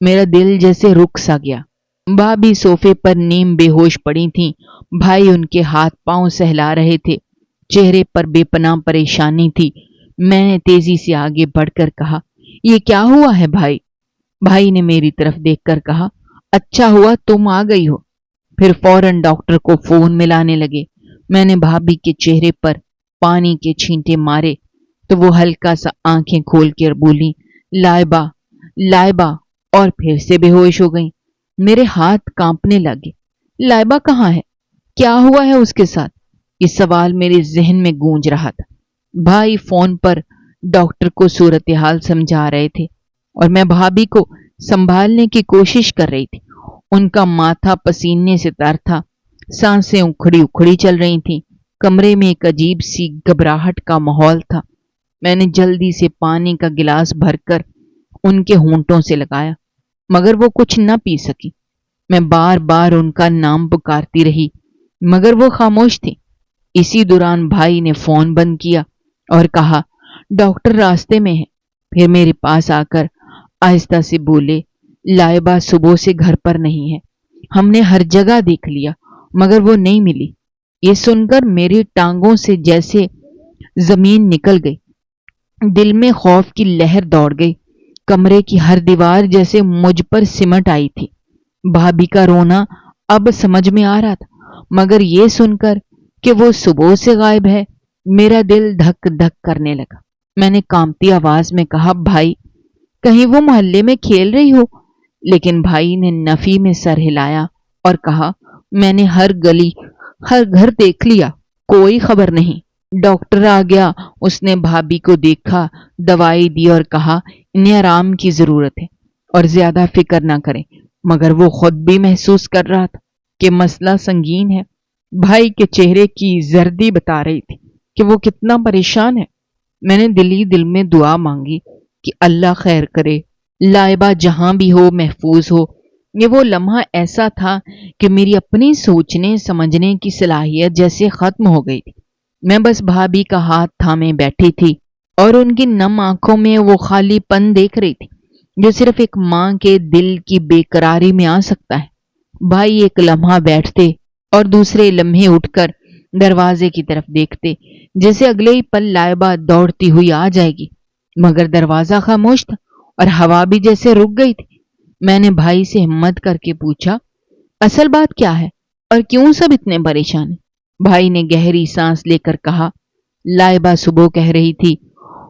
میرا دل جیسے رک سا گیا۔ بھابھی صوفے پر نیم بے ہوش پڑی تھیں، بھائی ان کے ہاتھ پاؤں سہلا رہے تھے، چہرے پر بے پناہ پریشانی تھی۔ میں نے تیزی سے آگے بڑھ کر کہا، یہ کیا ہوا ہے بھائی؟ بھائی نے میری طرف دیکھ کر کہا، اچھا ہوا تم آ گئی ہو۔ پھر فوراً ڈاکٹر کو فون ملانے لگے۔ میں نے بھابھی کے چہرے پر پانی کے چھینٹے مارے تو وہ ہلکا سا آنکھیں کھول کر بولی، لائبہ لائبہ، اور پھر سے بے ہوش ہو گئیں۔ میرے ہاتھ کانپنے لگے۔ لائبہ کہاں ہے؟ کیا ہوا ہے اس کے ساتھ؟ یہ سوال میرے ذہن میں گونج رہا تھا۔ بھائی فون پر ڈاکٹر کو صورتحال سمجھا رہے تھے اور میں بھابھی کو سنبھالنے کی کوشش کر رہی تھی۔ ان کا ماتھا پسینے سے تر تھا، سانسیں اکھڑی اکھڑی چل رہی تھیں، کمرے میں ایک عجیب سی گھبراہٹ کا ماحول تھا۔ میں نے جلدی سے پانی کا گلاس بھر کر ان کے ہونٹوں سے لگایا، مگر وہ کچھ نہ پی سکی۔ میں بار بار ان کا نام پکارتی رہی، مگر وہ خاموش تھی۔ اسی دوران بھائی نے فون بند کیا اور کہا، ڈاکٹر راستے میں ہے۔ پھر میرے پاس آ کر آہستہ سے بولے، لائبہ صبح سے گھر پر نہیں ہے، ہم نے ہر جگہ دیکھ لیا مگر وہ نہیں ملی۔ یہ سن کر میری ٹانگوں سے جیسے زمین نکل گئی، دل میں خوف کی لہر دوڑ گئی، کمرے کی ہر دیوار جیسے مجھ پر سمٹ آئی تھی۔ بھابھی کا رونا اب سمجھ میں آ رہا تھا، مگر یہ سن کر کہ وہ صبح سے غائب ہے، میرا دل دھک دھک کرنے لگا۔ میں نے کانپتی آواز میں کہا، بھائی کہیں وہ محلے میں کھیل رہی ہو؟ لیکن بھائی نے نفی میں سر ہلایا اور کہا، میں نے ہر گلی ہر گھر دیکھ لیا، کوئی خبر نہیں۔ ڈاکٹر آ گیا، اس نے بھابھی کو دیکھا، دوائی دی اور کہا، انہیں آرام کی ضرورت ہے اور زیادہ فکر نہ کریں، مگر وہ خود بھی محسوس کر رہا تھا کہ مسئلہ سنگین ہے۔ بھائی کے چہرے کی زردی بتا رہی تھی کہ وہ کتنا پریشان ہے۔ میں نے دل ہی دل میں دعا مانگی کہ اللہ خیر کرے، لائبہ جہاں بھی ہو محفوظ ہو۔ یہ وہ لمحہ ایسا تھا کہ میری اپنی سوچنے سمجھنے کی صلاحیت جیسے ختم ہو گئی تھی۔ میں بس بھابھی کا ہاتھ تھامے بیٹھی تھی اور ان کی نم آنکھوں میں وہ خالی پن دیکھ رہی تھی جو صرف ایک ماں کے دل کی بے قراری میں آ سکتا ہے۔ بھائی ایک لمحہ بیٹھتے اور دوسرے لمحے اٹھ کر دروازے کی طرف دیکھتے، جیسے اگلے ہی پل لائبہ دوڑتی ہوئی آ جائے گی، مگر دروازہ خاموش تھا اور ہوا بھی جیسے رک گئی تھی۔ میں نے بھائی سے ہمت کر کے پوچھا، اصل بات کیا ہے اور کیوں سب اتنے پریشان ہیں؟ بھائی نے گہری سانس لے کر کہا، لائبہ صبح کہہ رہی تھی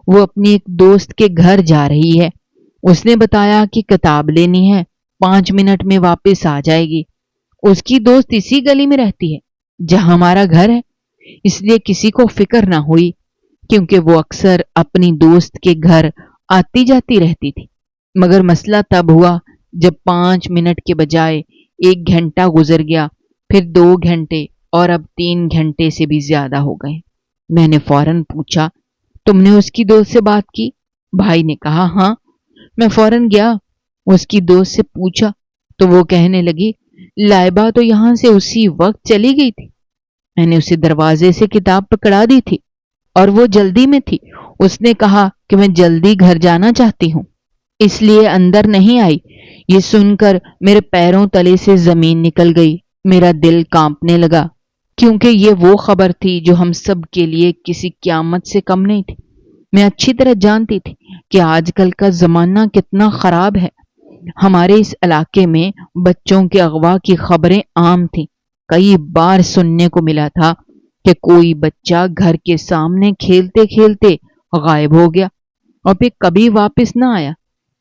وہ اپنی ایک دوست کے گھر جا رہی ہے، اس نے بتایا کہ کتاب لینی ہے، 5 منٹ میں واپس آ جائے گی۔ اس کی دوست اسی گلی میں رہتی ہے جہاں ہمارا گھر ہے، اس لیے کسی کو فکر نہ ہوئی، کیونکہ وہ اکثر اپنی دوست کے گھر آتی جاتی رہتی تھی۔ مگر مسئلہ تب ہوا جب 5 منٹ کے بجائے 1 گھنٹہ گزر گیا، پھر 2 گھنٹے اور اب 3 گھنٹے سے بھی زیادہ ہو گئے۔ میں نے فوراً پوچھا، تم نے اس کی دوست سے بات کی؟ بھائی نے کہا، ہاں۔ میں فوراً گیا، اس کی دوست سے پوچھا تو وہ کہنے لگی، لائبہ تو یہاں سے اسی وقت چلی گئی تھی، میں نے اسے دروازے سے کتاب پکڑا دی تھی اور وہ جلدی میں تھی، اس نے کہا کہ میں جلدی گھر جانا چاہتی ہوں، اس لیے اندر نہیں آئی۔ یہ سن کر میرے پیروں تلے سے زمین نکل گئی، میرا دل کانپنے لگا، کیونکہ یہ وہ خبر تھی جو ہم سب کے لیے کسی قیامت سے کم نہیں تھی۔ میں اچھی طرح جانتی تھی کہ آج کل کا زمانہ کتنا خراب ہے۔ ہمارے اس علاقے میں بچوں کے اغوا کی خبریں عام تھیں۔ کئی بار سننے کو ملا تھا کہ کوئی بچہ گھر کے سامنے کھیلتے کھیلتے غائب ہو گیا اور پھر کبھی واپس نہ آیا۔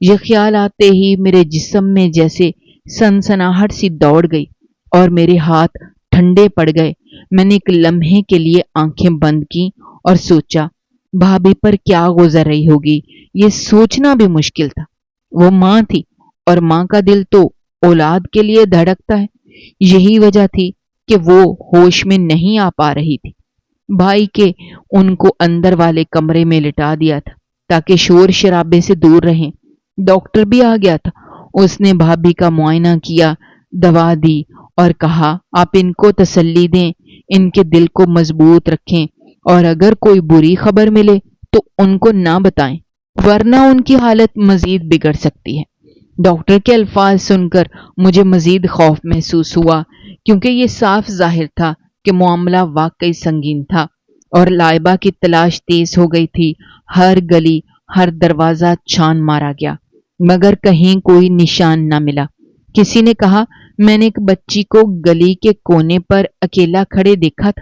یہ خیال آتے ہی میرے جسم میں جیسے سنسناہٹ سی دوڑ گئی اور میرے ہاتھ ٹھنڈے پڑ گئے۔ میں نے ایک لمحے کے لیے آنکھیں بند کی اور سوچا، بھابھی پر کیا گزر رہی ہوگی، یہ سوچنا بھی مشکل تھا۔ وہ ماں تھی اور ماں کا دل تو اولاد کے لیے دھڑکتا ہے، یہی وجہ تھی کہ وہ ہوش میں نہیں آ پا رہی تھی۔ بھائی کے ان کو اندر والے کمرے میں لٹا دیا تھا تاکہ شور شرابے سے دور رہیں۔ ڈاکٹر بھی آ گیا تھا، اس نے بھابھی کا معائنہ کیا، دوا دی اور کہا، آپ ان کو تسلی دیں، ان کے دل کو مضبوط رکھیں اور اگر کوئی بری خبر ملے تو ان کو نہ بتائیں، ورنہ ان کی حالت مزید بگڑ سکتی ہے۔ ڈاکٹر کے الفاظ سن کر مجھے مزید خوف محسوس ہوا، کیونکہ یہ صاف ظاہر تھا کہ معاملہ واقعی سنگین تھا اور لائبہ کی تلاش تیز ہو گئی تھی۔ ہر گلی، ہر دروازہ چھان مارا گیا، مگر کہیں کوئی نشان نہ ملا۔ کسی نے کہا، میں نے ایک بچی کو گلی کے کونے پر اکیلا کھڑے دیکھا تھا،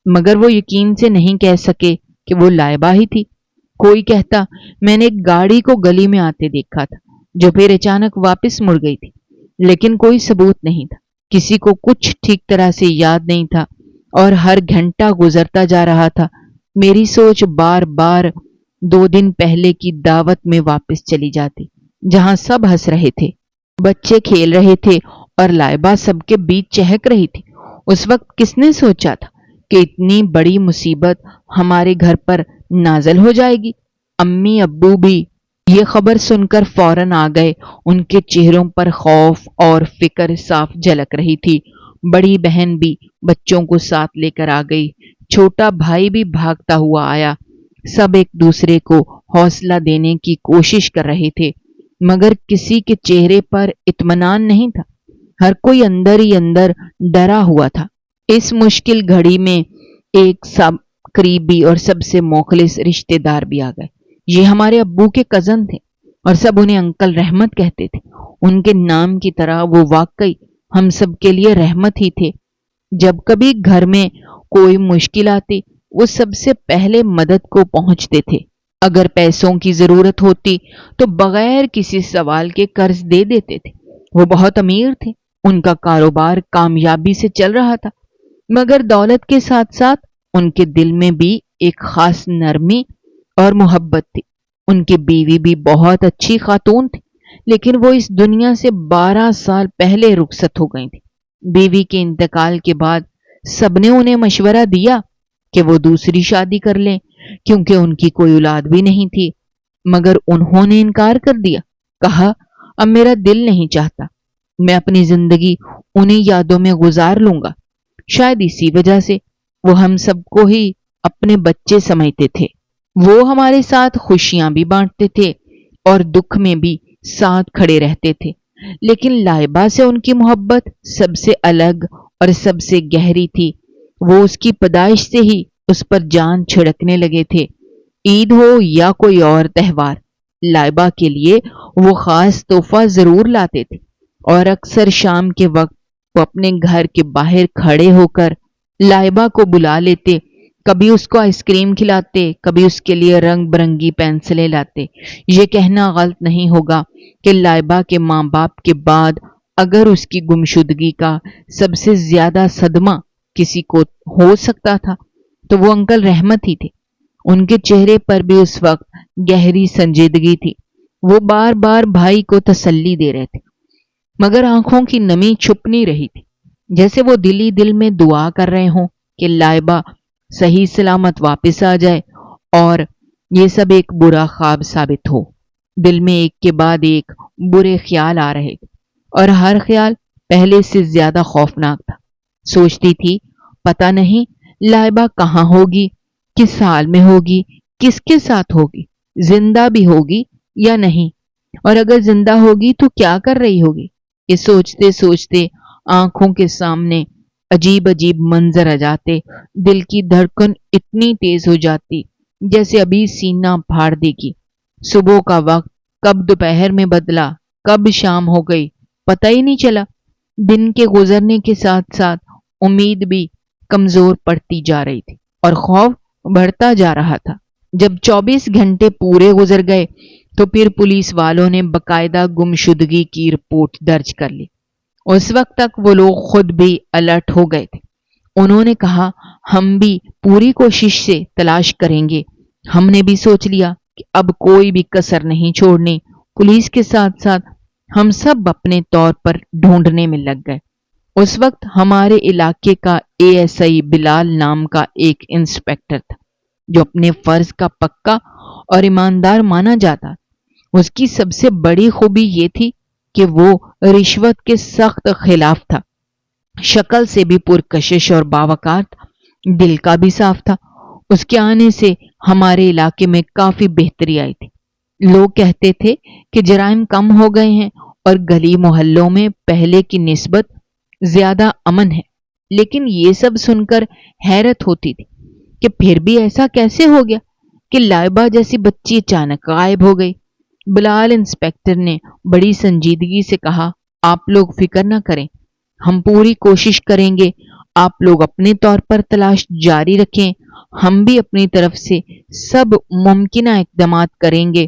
مگر وہ یقین سے نہیں کہہ سکے کہ وہ لائبہ ہی تھی۔ کوئی کہتا، میں نے ایک گاڑی کو گلی میں آتے دیکھا تھا جو پھر اچانک واپس مڑ گئی تھی، لیکن کوئی ثبوت نہیں تھا۔ کسی کو کچھ ٹھیک طرح سے یاد نہیں تھا اور ہر گھنٹہ گزرتا جا رہا تھا۔ میری سوچ بار بار 2 دن پہلے کی دعوت میں واپس چلی جاتی، جہاں سب ہنس رہے تھے، بچے کھیل رہے تھے اور لائبہ سب کے بیچ چہک رہی تھی۔ اس وقت کس نے سوچا تھا کہ اتنی بڑی مصیبت ہمارے گھر پر نازل ہو جائے گی؟ امی ابو بھی یہ خبر سن کر فوراً آ گئے۔ ان کے چہروں پر خوف اور فکر صاف جھلک رہی تھی۔ بڑی بہن بھی بچوں کو ساتھ لے کر آ گئی، چھوٹا بھائی بھی بھاگتا ہوا آیا۔ سب ایک دوسرے کو حوصلہ دینے کی کوشش کر رہے تھے، مگر کسی کے چہرے پر اطمینان نہیں تھا۔ ہر کوئی اندر ہی اندر ڈرا ہوا تھا۔ اس مشکل گھڑی میں ایک سب قریبی اور سب سے مخلص رشتے دار بھی آ گئے۔ یہ ہمارے ابو کے کزن تھے اور سب انہیں انکل رحمت کہتے تھے۔ ان کے نام کی طرح وہ واقعی ہم سب کے لیے رحمت ہی تھے۔ جب کبھی گھر میں کوئی مشکل آتی، وہ سب سے پہلے مدد کو پہنچتے تھے۔ اگر پیسوں کی ضرورت ہوتی تو بغیر کسی سوال کے قرض دے دیتے تھے۔ وہ بہت امیر تھے، ان کا کاروبار کامیابی سے چل رہا تھا، مگر دولت کے ساتھ ساتھ ان کے دل میں بھی ایک خاص نرمی اور محبت تھی۔ ان کی بیوی بھی بہت اچھی خاتون تھی، لیکن وہ اس دنیا سے 12 سال پہلے رخصت ہو گئی تھی۔ بیوی کے انتقال کے بعد سب نے انہیں مشورہ دیا کہ وہ دوسری شادی کر لیں، کیونکہ ان کی کوئی اولاد بھی نہیں تھی، مگر انہوں نے انکار کر دیا۔ کہا، اب میرا دل نہیں چاہتا، میں اپنی زندگی انہی یادوں میں گزار لوں گا۔ شاید اسی وجہ سے وہ ہم سب کو ہی اپنے بچے سمجھتے تھے۔ وہ ہمارے ساتھ خوشیاں بھی بانٹتے تھے اور دکھ میں بھی ساتھ کھڑے رہتے تھے، لیکن لائبہ سے ان کی محبت سب سے الگ اور سب سے گہری تھی۔ وہ اس کی پیدائش سے ہی اس پر جان چھڑکنے لگے تھے۔ عید ہو یا کوئی اور تہوار، لائبہ کے لیے وہ خاص تحفہ ضرور لاتے تھے، اور اکثر شام کے وقت وہ اپنے گھر کے باہر کھڑے ہو کر لائبہ کو بلا لیتے۔ کبھی اس کو آئس کریم کھلاتے، کبھی اس کے لیے رنگ برنگی پینسلیں لاتے۔ یہ کہنا غلط نہیں ہوگا کہ لائبہ کے ماں باپ کے بعد اگر اس کی گمشدگی کا سب سے زیادہ صدمہ کسی کو ہو سکتا تھا تو وہ انکل رحمت ہی تھے۔ ان کے چہرے پر بھی اس وقت گہری سنجیدگی تھی۔ وہ بار بار بھائی کو تسلی دے رہے تھے، مگر آنکھوں کی نمی چھپ نہیں رہی تھی، جیسے وہ دل ہی دل میں دعا کر رہے ہوں کہ لائبہ صحیح سلامت واپس آ جائے اور یہ سب ایک برا خواب ثابت ہو۔ دل میں ایک کے بعد ایک برے خیال آ رہے تھے اور ہر خیال پہلے سے زیادہ خوفناک تھا۔ سوچتی تھی، پتہ نہیں لائبہ کہاں ہوگی، کس حال میں ہوگی، کس کے ساتھ ہوگی، زندہ بھی ہوگی یا نہیں، اور اگر زندہ ہوگی تو کیا کر رہی ہوگی۔ یہ سوچتے سوچتے آنکھوں کے سامنے عجیب عجیب منظر آ جاتے، دل کی دھڑکن اتنی تیز ہو جاتی جیسے ابھی سینہ پھاڑ دے گی۔ صبح کا وقت کب دوپہر میں بدلا، کب شام ہو گئی، پتہ ہی نہیں چلا۔ دن کے گزرنے کے ساتھ ساتھ امید بھی کمزور پڑتی جا رہی تھی اور خوف بڑھتا جا رہا تھا۔ جب 24 گھنٹے پورے گزر گئے تو پھر پولیس والوں نے باقاعدہ گمشدگی کی رپورٹ درج کر لی۔ اس وقت تک وہ لوگ خود بھی الرٹ ہو گئے تھے۔ انہوں نے کہا، ہم بھی پوری کوشش سے تلاش کریں گے۔ ہم نے بھی سوچ لیا کہ اب کوئی بھی کسر نہیں چھوڑنی۔ پولیس کے ساتھ ساتھ ہم سب اپنے طور پر ڈھونڈنے میں لگ گئے۔ اس وقت ہمارے علاقے کا ASI بلال نام کا ایک انسپکٹر تھا، جو اپنے فرض کا پکا اور ایماندار مانا جاتا۔ اس کی سب سے بڑی خوبی یہ تھی کہ وہ رشوت کے سخت خلاف تھا۔ شکل سے بھی پرکشش اور باوقار تھا، دل کا بھی صاف تھا۔ اس کے آنے سے ہمارے علاقے میں کافی بہتری آئی تھی۔ لوگ کہتے تھے کہ جرائم کم ہو گئے ہیں اور گلی محلوں میں پہلے کی نسبت زیادہ امن ہے، لیکن یہ سب سن کر حیرت ہوتی تھی کہ پھر بھی ایسا کیسے ہو گیا کہ لائبہ جیسی بچی اچانک غائب ہو گئی۔ بلال انسپکٹر نے بڑی سنجیدگی سے کہا، آپ لوگ فکر نہ کریں، ہم پوری کوشش کریں گے، آپ لوگ اپنے طور پر تلاش جاری رکھیں، ہم بھی اپنی طرف سے سب ممکنہ اقدامات کریں گے۔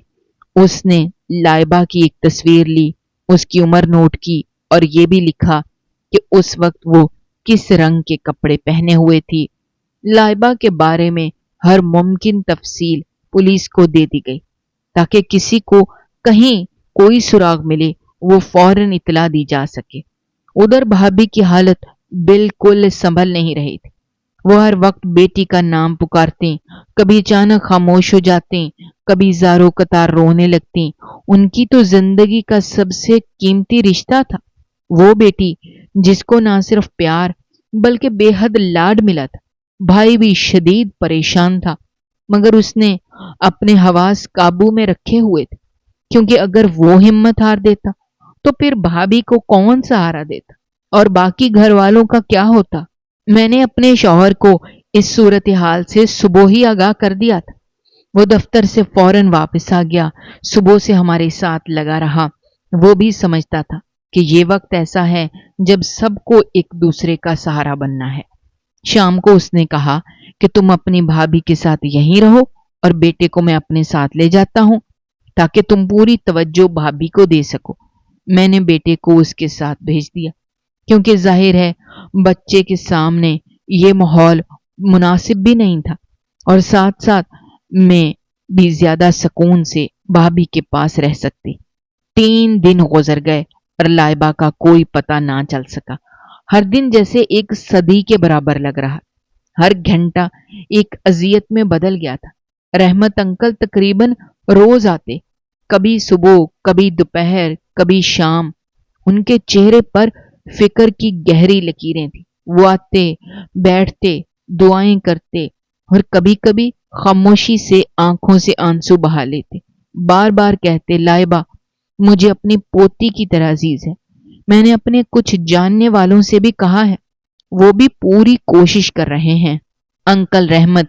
اس نے لائبہ کی ایک تصویر لی، اس کی عمر نوٹ کی اور یہ بھی لکھا کہ اس وقت وہ کس رنگ کے کپڑے پہنے ہوئے تھی۔ لائبہ کے بارے میں ہر ممکن تفصیل پولیس کو دے دی گئی تاکہ کسی کو کہیں کوئی سراغ ملے وہ فوراً اطلاع دی جا سکے۔ ادھر بھابھی کی حالت بالکل سنبھل نہیں رہی تھی۔ وہ ہر وقت بیٹی کا نام پکارتے، کبھی اچانک خاموش ہو جاتے، کبھی زاروں قطار رونے لگتی۔ ان کی تو زندگی کا سب سے قیمتی رشتہ تھا، وہ بیٹی جس کو نہ صرف پیار بلکہ بے حد لاڈ ملا تھا۔ بھائی بھی شدید پریشان تھا، مگر اس نے اپنے حواس قابو میں رکھے ہوئے تھے، کیونکہ اگر وہ ہمت ہار دیتا تو پھر بھابھی کو کون سہارا دیتا اور باقی گھر والوں کا کیا ہوتا۔ میں نے اپنے شوہر کو اس صورتحال سے صبح ہی آگاہ کر دیا تھا۔ وہ دفتر سے فوراً واپس آ گیا، صبح سے ہمارے ساتھ لگا رہا۔ وہ بھی سمجھتا تھا کہ یہ وقت ایسا ہے جب سب کو ایک دوسرے کا سہارا بننا ہے۔ شام کو اس نے کہا کہ تم اپنی بھابھی کے ساتھ یہیں رہو اور بیٹے کو میں اپنے ساتھ لے جاتا ہوں تاکہ تم پوری توجہ بھابھی کو دے سکو۔ میں نے بیٹے کو اس کے ساتھ بھیج دیا، کیونکہ ظاہر ہے بچے کے سامنے یہ ماحول مناسب بھی نہیں تھا، اور ساتھ ساتھ میں بھی زیادہ سکون سے بھابھی کے پاس رہ سکتی۔ 3 دن گزر گئے اور لائبہ کا کوئی پتہ نہ چل سکا۔ ہر دن جیسے ایک صدی کے برابر لگ رہا، ہر گھنٹہ ایک اذیت میں بدل گیا تھا۔ رحمت انکل تقریباً روز آتے، کبھی صبح، کبھی دوپہر، کبھی شام۔ ان کے چہرے پر فکر کی گہری لکیریں تھیں۔ وہ آتے، بیٹھتے، دعائیں کرتے اور کبھی کبھی خاموشی سے آنکھوں سے آنسو بہا لیتے، بار بار کہتے، لائبہ مجھے اپنی پوتی کی طرح عزیز ہے۔ میں نے اپنے کچھ جاننے والوں سے بھی کہا ہے، وہ بھی پوری کوشش کر رہے ہیں۔ انکل رحمت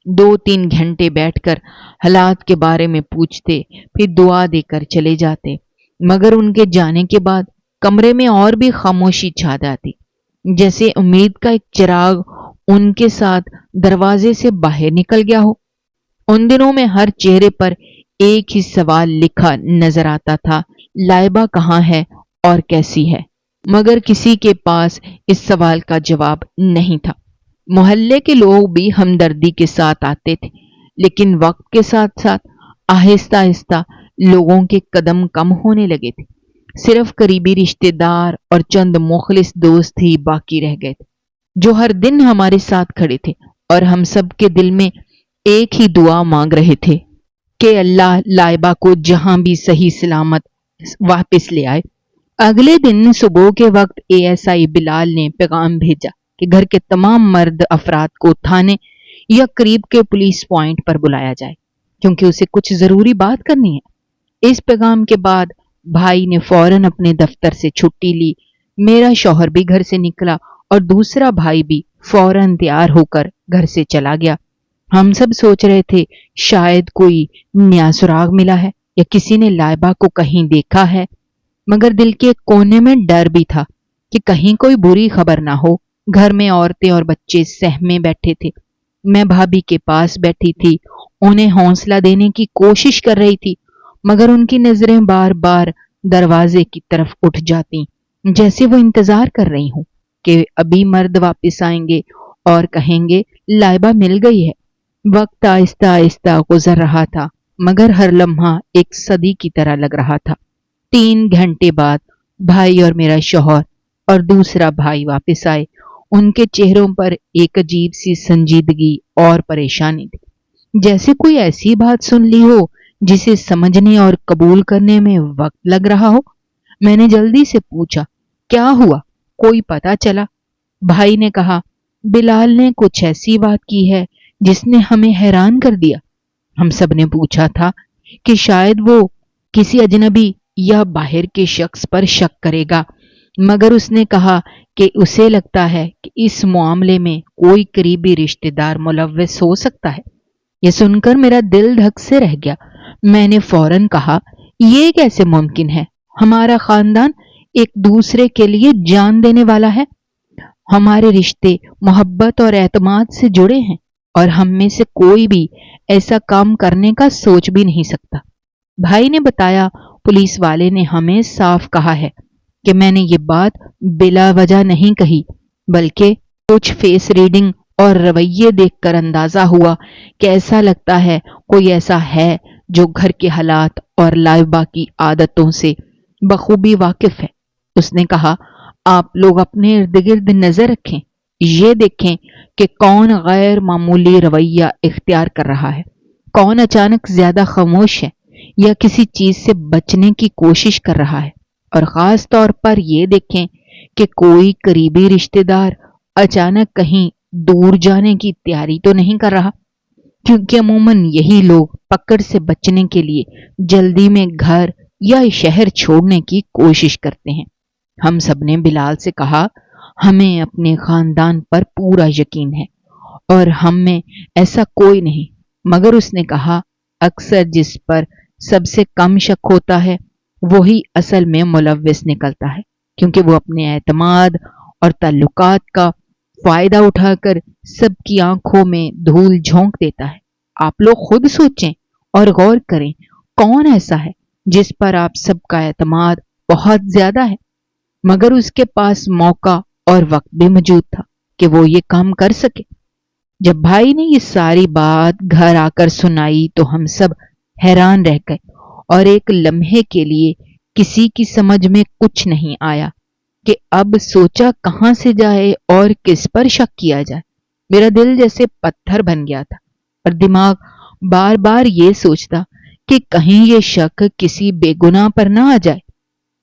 2-3 گھنٹے بیٹھ کر حالات کے بارے میں پوچھتے، پھر دعا دے کر چلے جاتے، مگر ان کے جانے کے بعد کمرے میں اور بھی خاموشی چھا جاتی، جیسے امید کا ایک چراغ ان کے ساتھ دروازے سے باہر نکل گیا ہو۔ ان دنوں میں ہر چہرے پر ایک ہی سوال لکھا نظر آتا تھا، لائبہ کہاں ہے اور کیسی ہے؟ مگر کسی کے پاس اس سوال کا جواب نہیں تھا۔ محلے کے لوگ بھی ہمدردی کے ساتھ آتے تھے، لیکن وقت کے ساتھ ساتھ آہستہ آہستہ لوگوں کے قدم کم ہونے لگے تھے۔ صرف قریبی رشتے دار اور چند مخلص دوست ہی باقی رہ گئے تھے، جو ہر دن ہمارے ساتھ کھڑے تھے اور ہم سب کے دل میں ایک ہی دعا مانگ رہے تھے کہ اللہ لائبہ کو جہاں بھی صحیح سلامت واپس لے آئے۔ اگلے دن صبح کے وقت ASI بلال نے پیغام بھیجا کہ گھر کے تمام مرد افراد کو تھانے یا قریب کے پولیس پوائنٹ پر بلایا جائے، کیونکہ اسے کچھ ضروری بات کرنی ہے۔ اس پیغام کے بعد بھائی نے فوراً اپنے دفتر سے چھٹی لی، میرا شوہر بھی گھر سے نکلا اور دوسرا بھائی بھی فوراً تیار ہو کر گھر سے چلا گیا۔ ہم سب سوچ رہے تھے شاید کوئی نیا سراغ ملا ہے یا کسی نے لائبہ کو کہیں دیکھا ہے، مگر دل کے کونے میں ڈر بھی تھا کہ کہیں کوئی بری خبر نہ ہو۔ گھر میں عورتیں اور بچے سہمے بیٹھے تھے۔ میں بھابھی کے پاس بیٹھی تھی، انہیں حوصلہ دینے کی کوشش کر رہی تھی، مگر ان کی نظریں بار بار دروازے کی طرف اٹھ جاتی، جیسے وہ انتظار کر رہی ہوں کہ ابھی مرد واپس آئیں گے اور کہیں گے لائبہ مل گئی ہے۔ وقت آہستہ آہستہ گزر رہا تھا، مگر ہر لمحہ ایک صدی کی طرح لگ رہا تھا۔ 3 گھنٹے بعد بھائی اور میرا شوہر اور دوسرا بھائی واپس آئے۔ ان کے چہروں پر ایک عجیب سی سنجیدگی اور پریشانی تھی، جیسے کوئی ایسی بات سن لی ہو جسے سمجھنے اور قبول کرنے میں وقت لگ رہا ہو۔ میں نے جلدی سے پوچھا، کیا ہوا؟ کوئی پتہ چلا؟ بھائی نے کہا، بلال نے کچھ ایسی بات کی ہے جس نے ہمیں حیران کر دیا۔ ہم سب نے پوچھا تھا کہ شاید وہ کسی اجنبی یا باہر کے شخص پر شک کرے گا، مگر اس نے کہا کہ اسے لگتا ہے کہ اس معاملے میں کوئی قریبی رشتہ دار ملوث ہو سکتا ہے۔ یہ سن کر میرا دل دھک سے رہ گیا۔ میں نے فوراً کہا، یہ کیسے ممکن ہے؟ ہمارا خاندان ایک دوسرے کے لیے جان دینے والا ہے، ہمارے رشتے محبت اور اعتماد سے جڑے ہیں، اور ہم میں سے کوئی بھی ایسا کام کرنے کا سوچ بھی نہیں سکتا۔ بھائی نے بتایا، پولیس والے نے ہمیں صاف کہا ہے کہ میں نے یہ بات بلا وجہ نہیں کہی، بلکہ کچھ فیس ریڈنگ اور رویے دیکھ کر اندازہ ہوا کہ ایسا لگتا ہے کوئی ایسا ہے جو گھر کے حالات اور لائبہ کی عادتوں سے بخوبی واقف ہے۔ اس نے کہا، آپ لوگ اپنے ارد گرد نظر رکھیں، یہ دیکھیں کہ کون غیر معمولی رویہ اختیار کر رہا ہے، کون اچانک زیادہ خاموش ہے یا کسی چیز سے بچنے کی کوشش کر رہا ہے، اور خاص طور پر یہ دیکھیں کہ کوئی قریبی رشتہ دار اچانک کہیں دور جانے کی تیاری تو نہیں کر رہا، کیونکہ عموماً یہی لوگ پکڑ سے بچنے کے لیے جلدی میں گھر یا شہر چھوڑنے کی کوشش کرتے ہیں۔ ہم سب نے بلال سے کہا، ہمیں اپنے خاندان پر پورا یقین ہے اور ہم میں ایسا کوئی نہیں، مگر اس نے کہا، اکثر جس پر سب سے کم شک ہوتا ہے وہی اصل میں ملوث نکلتا ہے، کیونکہ وہ اپنے اعتماد اور تعلقات کا فائدہ اٹھا کر سب کی آنکھوں میں دھول جھونک دیتا ہے۔ آپ لوگ خود سوچیں اور غور کریں، کون ایسا ہے جس پر آپ سب کا اعتماد بہت زیادہ ہے، مگر اس کے پاس موقع اور وقت بھی موجود تھا کہ وہ یہ کام کر سکے؟ جب بھائی نے یہ ساری بات گھر آ کر سنائی تو ہم سب حیران رہ گئے، اور ایک لمحے کے لیے کسی کی سمجھ میں کچھ نہیں آیا کہ اب سوچا کہاں سے جائے اور کس پر شک کیا جائے۔ میرا دل جیسے پتھر بن گیا تھا، اور دماغ بار بار یہ سوچتا کہ کہیں یہ شک کسی بے گناہ پر نہ آ جائے،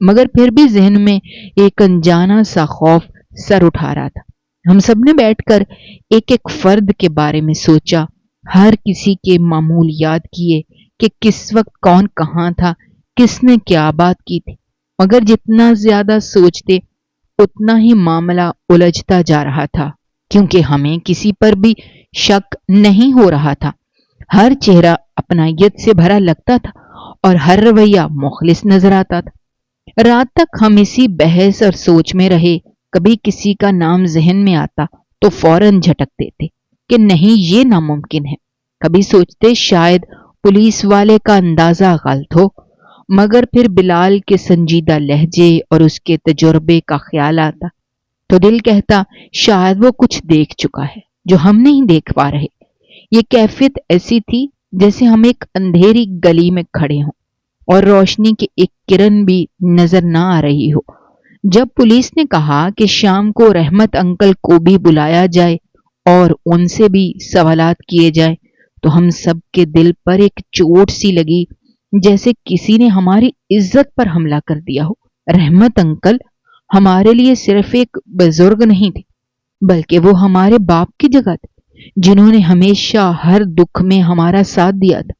مگر پھر بھی ذہن میں ایک انجانا سا خوف سر اٹھا رہا تھا۔ ہم سب نے بیٹھ کر ایک ایک فرد کے بارے میں سوچا، ہر کسی کے معمول یاد کیے کہ کس وقت کون کہاں تھا، کس نے کیا بات کی تھی، مگر جتنا زیادہ سوچتے اتنا ہی معاملہ الجھتا جا رہا تھا، کیونکہ ہمیں کسی پر بھی شک نہیں ہو رہا تھا۔ ہر چہرہ اپنائیت سے بھرا لگتا تھا اور ہر رویہ مخلص نظر آتا تھا۔ رات تک ہم اسی بحث اور سوچ میں رہے۔ کبھی کسی کا نام ذہن میں آتا تو فوراً جھٹک دیتے کہ نہیں، یہ ناممکن ہے۔ کبھی سوچتے شاید پولیس والے کا اندازہ غلط ہو، مگر پھر بلال کے سنجیدہ لہجے اور اس کے تجربے کا خیال آتا تو دل کہتا شاید وہ کچھ دیکھ چکا ہے جو ہم نہیں دیکھ پا رہے۔ یہ کیفیت ایسی تھی جیسے ہم ایک اندھیری گلی میں کھڑے ہوں اور روشنی کی ایک کرن بھی نظر نہ آ رہی ہو۔ جب پولیس نے کہا کہ شام کو رحمت انکل کو بھی بلایا جائے اور ان سے بھی سوالات کیے جائیں، تو ہم سب کے دل پر ایک چوٹ سی لگی، جیسے کسی نے ہماری عزت پر حملہ کر دیا ہو۔ رحمت انکل ہمارے لیے صرف ایک بزرگ نہیں تھے، بلکہ وہ ہمارے باپ کی جگہ تھے، جنہوں نے ہمیشہ ہر دکھ میں ہمارا ساتھ دیا تھا۔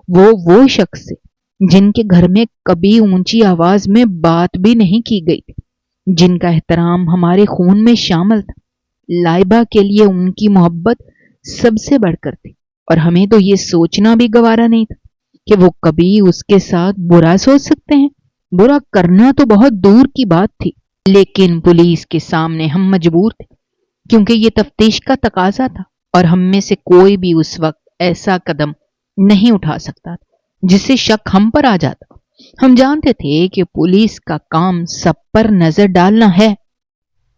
وہ شخص تھے جن کے گھر میں کبھی اونچی آواز میں بات بھی نہیں کی گئی تھی، جن کا احترام ہمارے خون میں شامل تھا۔ لائبہ کے لیے ان کی محبت سب سے بڑھ کر تھی، اور ہمیں تو یہ سوچنا بھی گوارا نہیں تھا کہ وہ کبھی اس کے ساتھ برا سوچ سکتے ہیں۔ برا کرنا تو بہت دور کی بات تھی، لیکن پولیس کے سامنے ہم مجبور تھے، کیونکہ یہ تفتیش کا تقاضا تھا، اور ہم میں سے کوئی بھی اس وقت ایسا قدم نہیں اٹھا سکتا جس سے شک ہم پر آ جاتا۔ ہم جانتے تھے کہ پولیس کا کام سب پر نظر ڈالنا ہے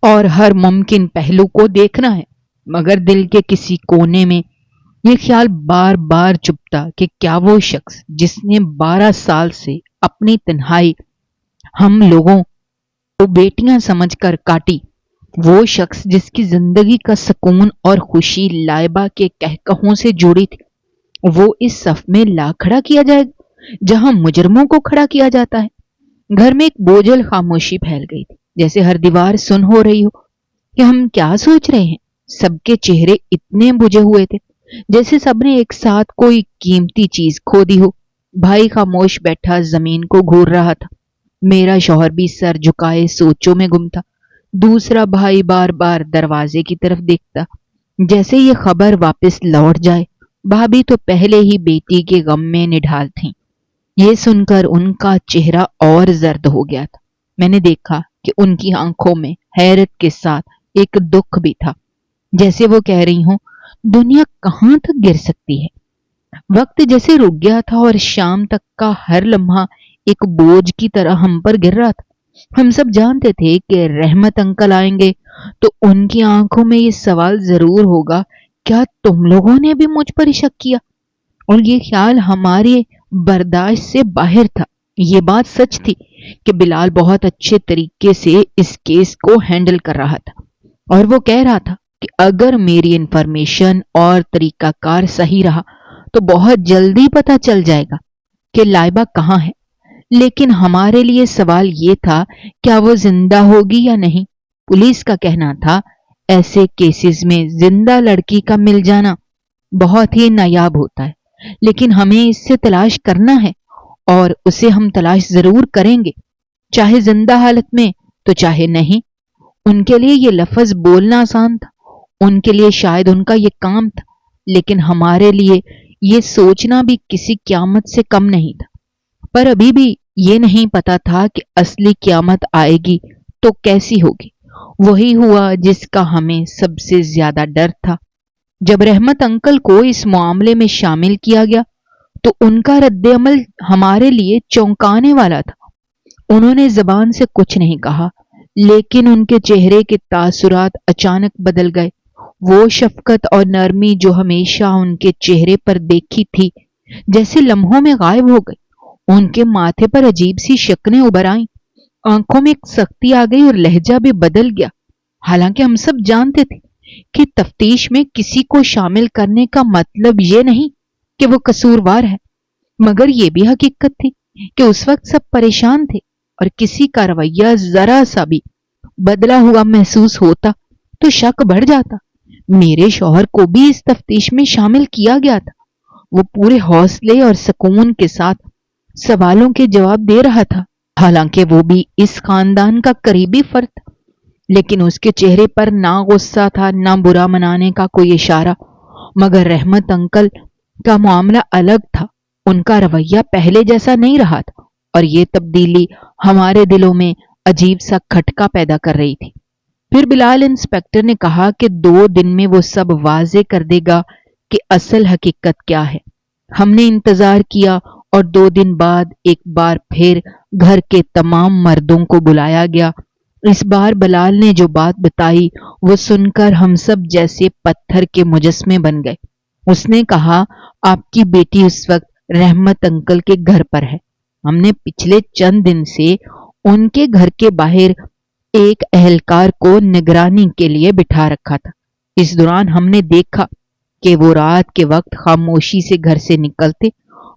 اور ہر ممکن پہلو کو دیکھنا ہے، مگر دل کے کسی کونے میں یہ خیال بار بار چبھتا کہ کیا وہ شخص جس نے 12 سال سے اپنی تنہائی ہم لوگوں کو بیٹیاں سمجھ کر کاٹی، وہ شخص جس کی زندگی کا سکون اور خوشی لائبہ کے کہکہوں سے جڑی تھی، وہ اس صف میں لا کھڑا کیا جائے گا جہاں مجرموں کو کھڑا کیا جاتا ہے۔ گھر میں ایک بوجھل خاموشی پھیل گئی تھی، جیسے ہر دیوار سن ہو رہی ہو کہ ہم کیا سوچ رہے ہیں۔ سب کے چہرے اتنے بجھے ہوئے تھے جیسے سب نے ایک ساتھ کوئی قیمتی چیز کھو دی ہو۔ بھائی خاموش بیٹھا زمین کو گھور رہا تھا، میرا شوہر بھی سر جھکائے سوچوں میں گم تھا۔ دوسرا بھائی بار بار دروازے کی طرف دیکھتا، جیسے یہ خبر واپس لوٹ جائے۔ بھابھی تو پہلے ہی بیٹی کے غم میں نڈھال تھیں۔ یہ سن کر ان کا چہرہ اور زرد ہو گیا تھا۔ میں نے دیکھا کہ ان کی آنکھوں میں حیرت کے ساتھ ایک دکھ بھی تھا، جیسے وہ کہہ رہی ہوں دنیا کہاں تک گر سکتی ہے۔ وقت جیسے رک گیا تھا اور شام تک کا ہر لمحہ ایک بوجھ کی طرح ہم پر گر رہا تھا۔ ہم سب جانتے تھے کہ رحمت انکل آئیں گے تو ان کی آنکھوں میں یہ سوال ضرور ہوگا، کیا تم لوگوں نے بھی مجھ پر شک کیا؟ اور یہ خیال ہمارے برداشت سے باہر تھا۔ یہ بات سچ تھی کہ بلال بہت اچھے طریقے سے اس کیس کو ہینڈل کر رہا تھا، اور وہ کہہ رہا تھا کہ اگر میری انفارمیشن اور طریقہ کار صحیح رہا تو بہت جلدی پتہ چل جائے گا کہ لائبہ کہاں ہے۔ لیکن ہمارے لیے سوال یہ تھا، کیا وہ زندہ ہوگی یا نہیں؟ پولیس کا کہنا تھا ایسے کیسز میں زندہ لڑکی کا مل جانا بہت ہی نایاب ہوتا ہے، لیکن ہمیں اس سے تلاش کرنا ہے اور اسے ہم تلاش ضرور کریں گے، چاہے زندہ حالت میں تو چاہے نہیں۔ ان کے لیے یہ لفظ بولنا آسان تھا، ان کے لیے شاید ان کا یہ کام تھا، لیکن ہمارے لیے یہ سوچنا بھی کسی قیامت سے کم نہیں تھا۔ پر ابھی بھی یہ نہیں پتا تھا کہ اصلی قیامت آئے گی تو کیسی ہوگی۔ وہی ہوا جس کا ہمیں سب سے زیادہ ڈر تھا۔ جب رحمت انکل کو اس معاملے میں شامل کیا گیا تو ان کا رد عمل ہمارے لیے چونکانے والا تھا۔ انہوں نے زبان سے کچھ نہیں کہا، لیکن ان کے چہرے کے تاثرات اچانک بدل گئے۔ وہ شفقت اور نرمی جو ہمیشہ ان کے چہرے پر دیکھی تھی، جیسے لمحوں میں غائب ہو گئی۔ ان کے ماتھے پر عجیب سی شکنیں ابھر آئیں، آنکھوں میں ایک سختی آ گئی اور لہجہ بھی بدل گیا۔ حالانکہ ہم سب جانتے تھے کہ تفتیش میں کسی کو شامل کرنے کا مطلب یہ نہیں کہ وہ قصوروار ہے، مگر یہ بھی حقیقت تھی کہ اس وقت سب پریشان تھے، اور کسی کا رویہ ذرا سا بھی بدلا ہوا محسوس ہوتا تو شک بڑھ جاتا۔ میرے شوہر کو بھی اس تفتیش میں شامل کیا گیا تھا۔ وہ پورے حوصلے اور سکون کے ساتھ سوالوں کے جواب دے رہا تھا، حالانکہ وہ بھی اس خاندان کا قریبی فرد تھا، لیکن اس کے چہرے پر نہ غصہ تھا نہ برا منانے کا کوئی اشارہ۔ مگر رحمت انکل کا معاملہ الگ تھا، ان کا رویہ پہلے جیسا نہیں رہا تھا، اور یہ تبدیلی ہمارے دلوں میں عجیب سا کھٹکا پیدا کر رہی تھی۔ پھر بلال انسپکٹر نے کہا کہ 2 دن میں وہ سب واضح کر دے گا کہ اصل حقیقت کیا ہے۔ ہم نے انتظار کیا اور 2 دن بعد ایک بار پھر گھر کے تمام مردوں کو بلایا گیا۔ اس بار بلال نے جو بات بتائی وہ سن کر ہم سب جیسے پتھر کے مجسمے بن گئے۔ اس نے کہا، آپ کی بیٹی اس وقت رحمت انکل کے گھر پر ہے۔ ہم نے پچھلے چند دن سے ان کے گھر کے باہر ایک اہلکار کو نگرانی کے لیے بٹھا رکھا تھا۔ اس دوران ہم نے دیکھا کہ وہ رات کے وقت خاموشی سے گھر سے نکلتے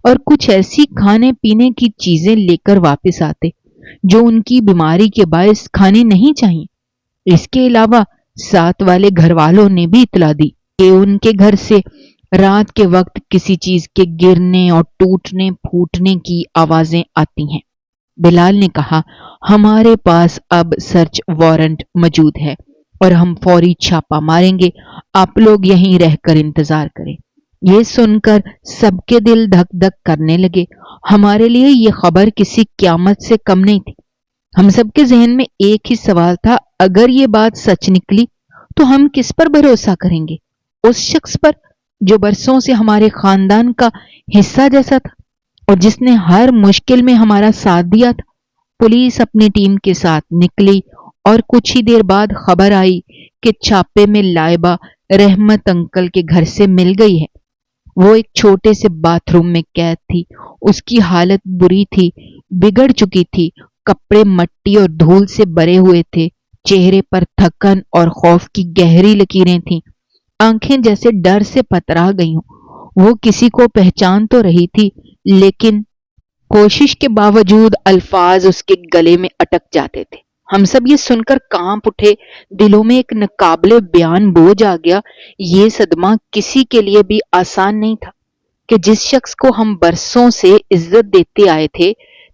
اور کچھ ایسی کھانے پینے کی چیزیں لے کر واپس آتے جو ان کی بیماری کے باعث کھانی نہیں چاہیے۔ اس کے علاوہ ساتھ والے گھر والوں نے بھی اطلاع دی کہ ان کے گھر سے رات کے وقت کسی چیز کے گرنے اور ٹوٹنے پھوٹنے کی آوازیں آتی ہیں۔ بلال نے کہا، ہمارے پاس اب سرچ وارنٹ موجود ہے اور ہم فوری چھاپہ ماریں گے، آپ لوگ یہیں رہ کر انتظار کریں۔ یہ سن کر سب کے دل دھک دھک کرنے لگے۔ ہمارے لیے یہ خبر کسی قیامت سے کم نہیں تھی۔ ہم سب کے ذہن میں ایک ہی سوال تھا، اگر یہ بات سچ نکلی تو ہم کس پر بھروسہ کریں گے؟ اس شخص پر جو برسوں سے ہمارے خاندان کا حصہ جیسا تھا اور جس نے ہر مشکل میں ہمارا ساتھ دیا تھا۔ پولیس اپنی ٹیم کے ساتھ نکلی اور کچھ ہی دیر بعد خبر آئی کہ چھاپے میں لائبہ رحمت انکل کے گھر سے مل گئی ہے۔ وہ ایک چھوٹے سے باتھ روم میں قید تھی۔ اس کی حالت بری تھی، بگڑ چکی تھی، کپڑے مٹی اور دھول سے بھرے ہوئے تھے، چہرے پر تھکن اور خوف کی گہری لکیریں تھیں، آنکھیں جیسے ڈر سے پترا گئی ہوں۔ وہ کسی کو پہچان تو رہی تھی، لیکن کوشش کے باوجود الفاظ اس کے گلے میں اٹک جاتے تھے۔ ہم سب یہ سن کر کانپ اٹھے، دلوں میں ایک ناقابل بیان بوجھ آ گیا۔ یہ صدمہ کسی کے لیے بھی آسان نہیں تھا کہ جس شخص کو ہم برسوں سے عزت دیتے آئے تھے،